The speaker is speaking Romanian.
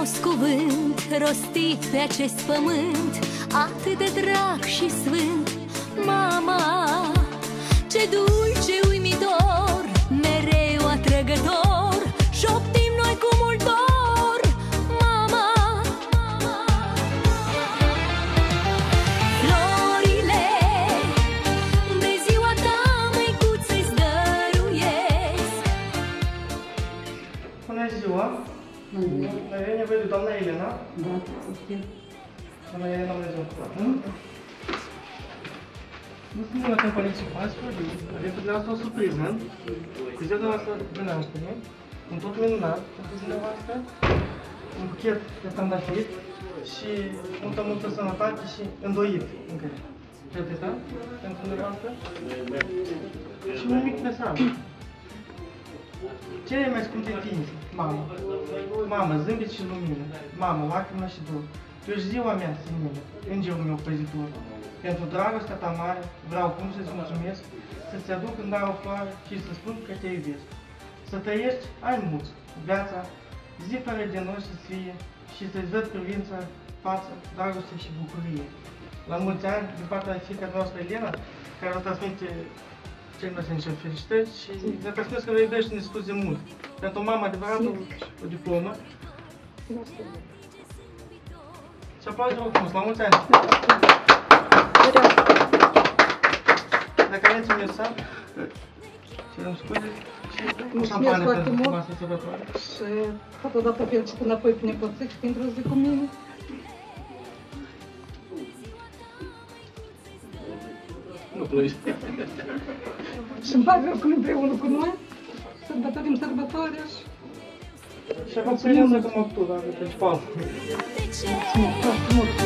frumos cuvânt rostit pe acest pământ, atât de drag și sfânt. Mama, ce dulce, uimitor, mereu atrăgător, șoptim noi cu mult dor. Mama, florile de ziua ta, măicuță-i-ți dăruiesc. Bună ziua! Avem nevoie de doamna Elena. Da, știu. Doamna Elena, Dumnezeu curată. Nu suntem la companie ce faci, avem pe dumneavoastră o surpriză. Cu ziua dumneavoastră de naștere, un tot minunat pentru dumneavoastră, un buchet de trandafiri și multă sănătate și îndoit încă. Credeți, da? Pentru dumneavoastră. Și un mic mesaj. Cele mai scumpe ființe, mama. Mama, zâmbet și lumină. Mama, lacrimă și dor. Tu ești ziua mea, Simone, îngerul meu păzitor. Pentru dragostea ta mare, vreau cum să-ți mulțumesc, să-ți aduc în dar o floare și să spun că te iubesc. Să trăiești ai mulți, viața, zi fără de noi să fie și să-ți văd privința, față, dragoste și bucurie. La mulți ani, din partea fiica noastră Elena, care o transmite cel mai sincer felicitări și ne transmit că vă iubești și ne scuze mult. Pentru mama adevărată, o diplomă. Și aplauze vă frumos, la mulți ani! Dacă aveți un mesaj, cerem scuze și o șampană pentru masă sărbătoare. Și totodată felicit înapoi pe nepoțici pentru o zi cu mine. Nu plăi. Și-mi bag oricum împreună cu noi, sărbătorim sărbătoare și... Și acum să vedem cum actul, dacă principal. Mulțumesc foarte mult!